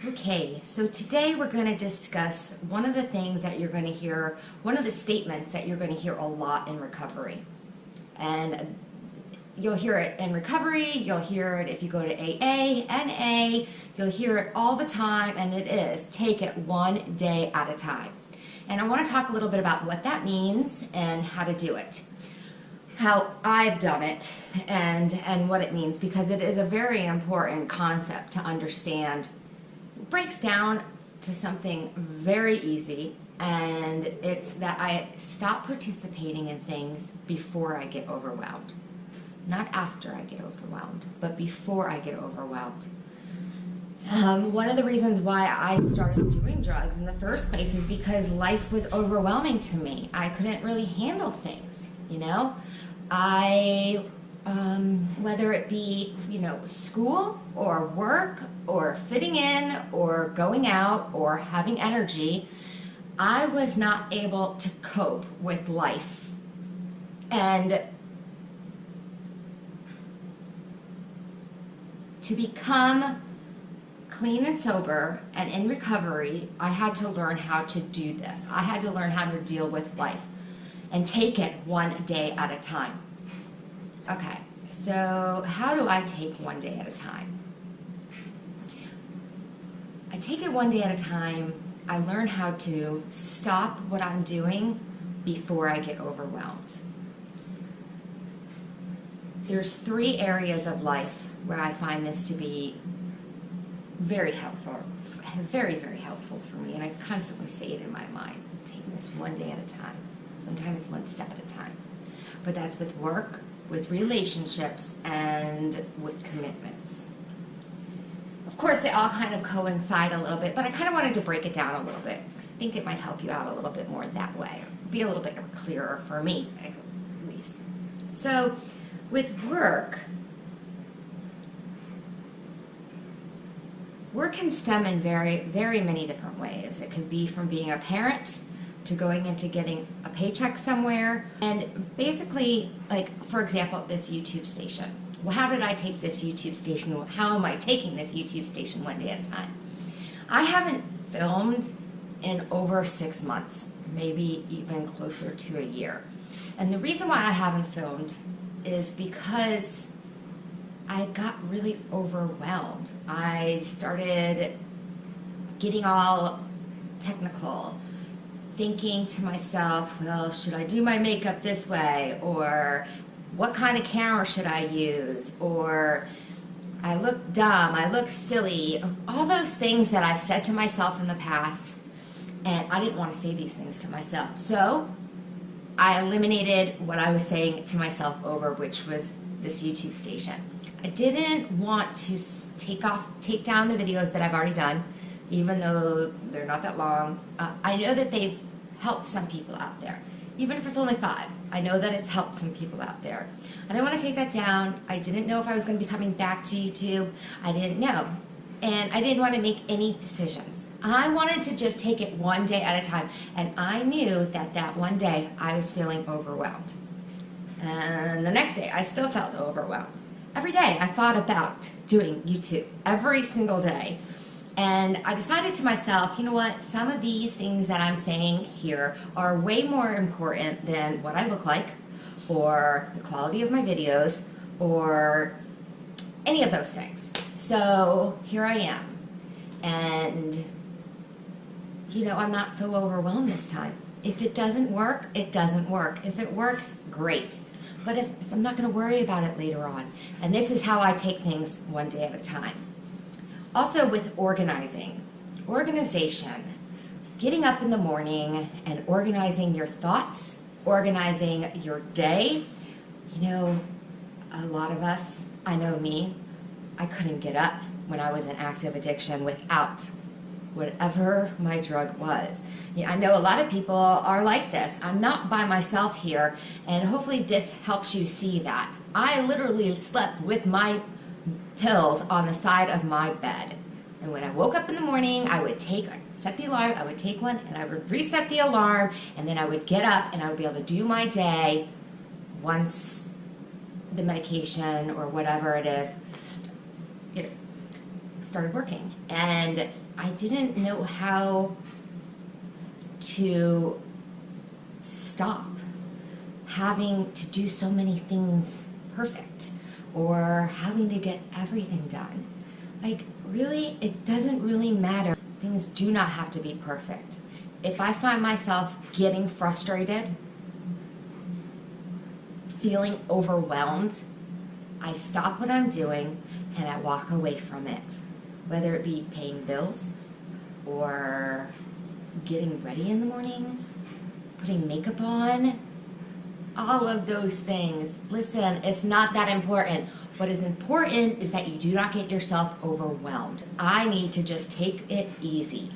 Okay, so today we're going to discuss one of the things that you're going to hear, one of the statements that you're going to hear a lot in recovery. And you'll hear it in recovery, you'll hear it if you go to AA, NA, you'll hear it all the time, and it is, take it one day at a time. And I want to talk a little bit about what that means and how to do it. How I've done it and what it means, because it is a very important concept to understand. It breaks down to something very easy, and it's that I stop participating in things before I get overwhelmed. Not after I get overwhelmed, but before I get overwhelmed. One of the reasons why I started doing drugs in the first place is because life was overwhelming to me. I couldn't really handle things, you know? Whether it be, school or work or fitting in or going out or having energy, I was not able to cope with life. And to become clean and sober and in recovery, I had to learn how to do this. I had to learn how to deal with life and take it one day at a time. Okay, so how do I take one day at a time? I take it one day at a time. I learn how to stop what I'm doing before I get overwhelmed. There's 3 areas of life where I find this to be very helpful, very, very helpful for me, and I constantly say it in my mind, taking this one day at a time. Sometimes it's one step at a time. But that's with work, with relationships, and with commitments. Of course, they all kind of coincide a little bit, but I kind of wanted to break it down a little bit because I think it might help you out a little bit more that way. Be a little bit clearer for me, at least. So, with work can stem in very, very many different ways. It could be from being a parent to going into getting a paycheck somewhere. And basically, like, for example, this YouTube station. Well, how did I take this YouTube station? How am I taking this YouTube station one day at a time? I haven't filmed in over 6 months, maybe even closer to a year. And the reason why I haven't filmed is because I got really overwhelmed. I started getting all technical, thinking to myself, well, should I do my makeup this way? Or what kind of camera should I use? Or I look dumb, I look silly. All those things that I've said to myself in the past, and I didn't want to say these things to myself. So I eliminated what I was saying to myself over, which was this YouTube station. I didn't want to take down the videos that I've already done, even though they're not that long. I know that they've helped some people out there, even if it's only 5. I know that it's helped some people out there. I didn't want to take that down. I didn't know if I was going to be coming back to YouTube. I didn't know. And I didn't want to make any decisions. I wanted to just take it one day at a time. And I knew that that one day I was feeling overwhelmed. And the next day I still felt overwhelmed. Every day I thought about doing YouTube, every single day. And I decided to myself, you know what, some of these things that I'm saying here are way more important than what I look like, or the quality of my videos, or any of those things. So here I am. And, I'm not so overwhelmed this time. If it doesn't work, it doesn't work. If it works, great. But I'm not going to worry about it later on. And this is how I take things one day at a time. Also with organizing. Organization. Getting up in the morning and organizing your thoughts, organizing your day. A lot of us, I know me, I couldn't get up when I was in active addiction without whatever my drug was. I know a lot of people are like this. I'm not by myself here, and hopefully this helps you see that. I literally slept with my pills on the side of my bed. And when I woke up in the morning, I would set the alarm, I would take one, and I would reset the alarm, and then I would get up and I would be able to do my day once the medication or whatever it is started working, and I didn't know how to stop having to do so many things perfect or having to get everything done. Like, really, it doesn't really matter. Things do not have to be perfect. If I find myself getting frustrated, feeling overwhelmed, I stop what I'm doing and I walk away from it. Whether it be paying bills or getting ready in the morning, putting makeup on, all of those things. Listen, it's not that important. What is important is that you do not get yourself overwhelmed. I need to just take it easy.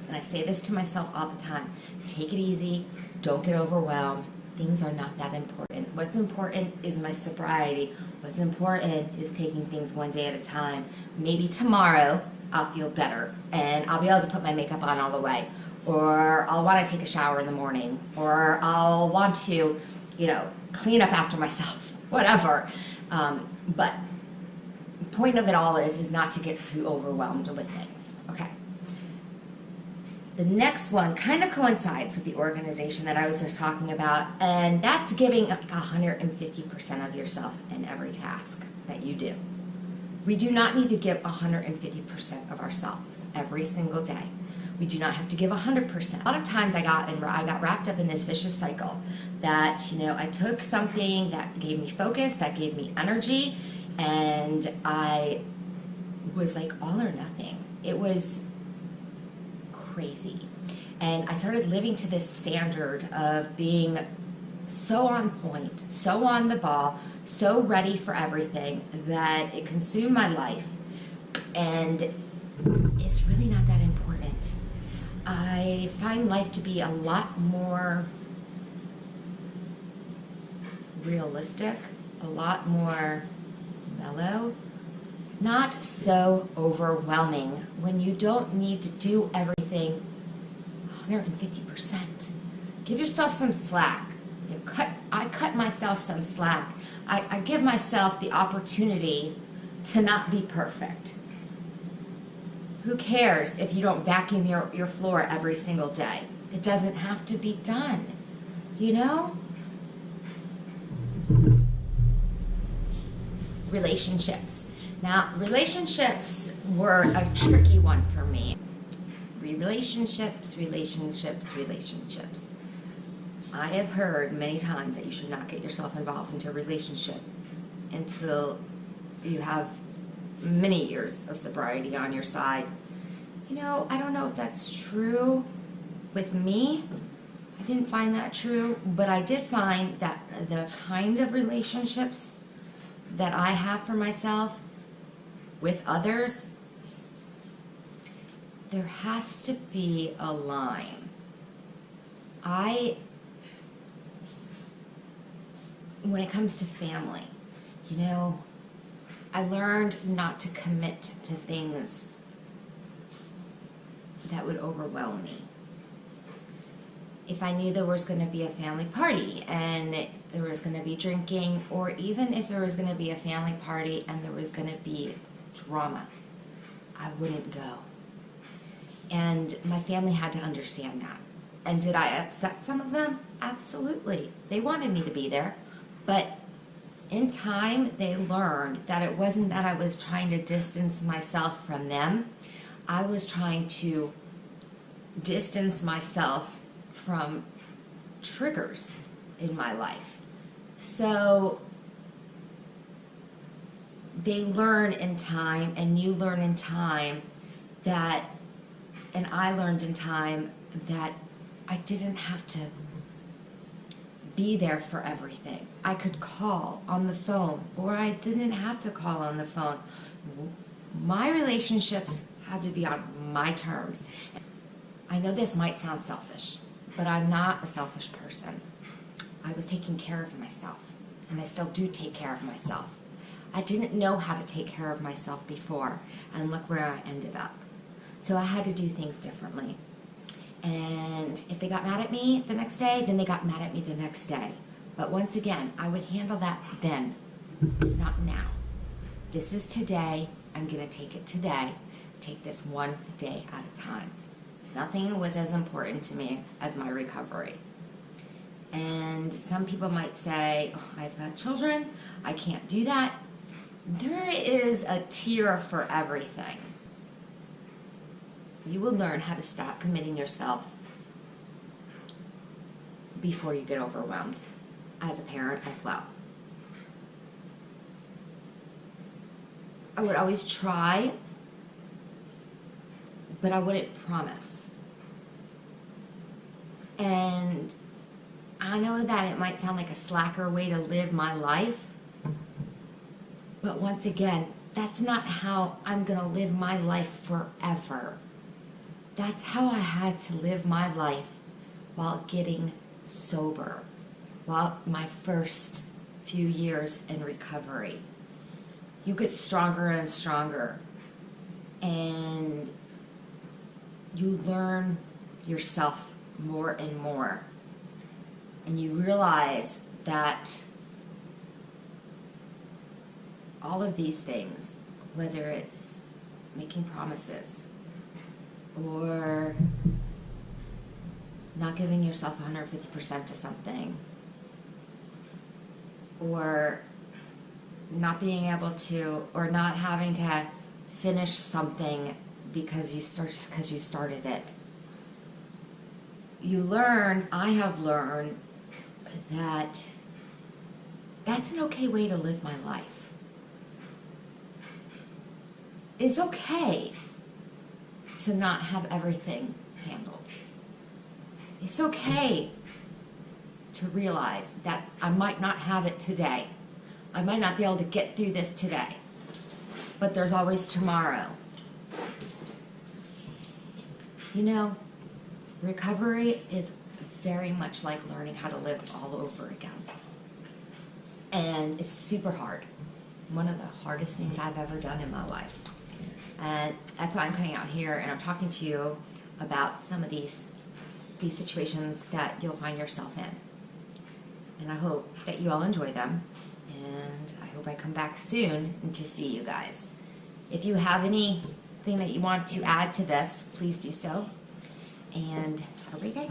And I say this to myself all the time. Take it easy. Don't get overwhelmed. Things are not that important. What's important is my sobriety. What's important is taking things one day at a time. Maybe tomorrow I'll feel better and I'll be able to put my makeup on all the way. Or I'll want to take a shower in the morning. Or I'll want to, clean up after myself. Whatever. But the point of it all is not to get too overwhelmed with things. Okay. The next one kind of coincides with the organization that I was just talking about, and that's giving 150% of yourself in every task that you do. We do not need to give 150% of ourselves every single day. We do not have to give 100%. A lot of times I got wrapped up in this vicious cycle that, I took something that gave me focus, that gave me energy, and I was like all or nothing. It was crazy. And I started living to this standard of being so on point, so on the ball, so ready for everything that it consumed my life. And it's really not that important. I find life to be a lot more realistic, a lot more mellow, not so overwhelming when you don't need to do everything 150%. Give yourself some slack. I cut myself some slack. I give myself the opportunity to not be perfect. Who cares if you don't vacuum your floor every single day? It doesn't have to be done, Relationships. Now, relationships were a tricky one for me. Relationships. I have heard many times that you should not get yourself involved into a relationship until you have many years of sobriety on your side. I don't know if that's true with me. I didn't find that true, but I did find that the kind of relationships that I have for myself with others, there has to be a line. When it comes to family, I learned not to commit to things that would overwhelm me. If I knew there was going to be a family party and there was going to be drinking, or even if there was going to be a family party and there was going to be drama, I wouldn't go. And my family had to understand that. And did I upset some of them? Absolutely. They wanted me to be there. But in time, they learned that it wasn't that I was trying to distance myself from them. I was trying to distance myself from triggers in my life. So they learn in time, and you learn in time that, and I learned in time that I didn't have to be there for everything. I could call on the phone, or I didn't have to call on the phone. My relationships had to be on my terms. I know this might sound selfish, but I'm not a selfish person. I was taking care of myself, and I still do take care of myself. I didn't know how to take care of myself before, and look where I ended up. So I had to do things differently. And if they got mad at me the next day, then they got mad at me the next day. But once again, I would handle that then, not now. This is today. I'm going to take it today, take this one day at a time. Nothing was as important to me as my recovery. And some people might say, oh, I've got children, I can't do that. There is a tier for everything. You will learn how to stop committing yourself before you get overwhelmed as a parent as well. I would always try, but I wouldn't promise. And I know that it might sound like a slacker way to live my life, but once again, that's not how I'm going to live my life forever. That's how I had to live my life while getting sober, while my first few years in recovery. You get stronger and stronger, and you learn yourself more and more, and you realize that all of these things, whether it's making promises or not giving yourself 150% to something, or not being able to, or not having to finish something because you started it. You learn, I have learned that that's an okay way to live my life. It's okay to not have everything handled. It's okay to realize that I might not have it today. I might not be able to get through this today, but there's always tomorrow. You know, recovery is very much like learning how to live all over again. And it's super hard. One of the hardest things I've ever done in my life. And that's why I'm coming out here and I'm talking to you about some of these situations that you'll find yourself in. And I hope that you all enjoy them. And I hope I come back soon to see you guys. If you have anything that you want to add to this, please do so. And have a great day.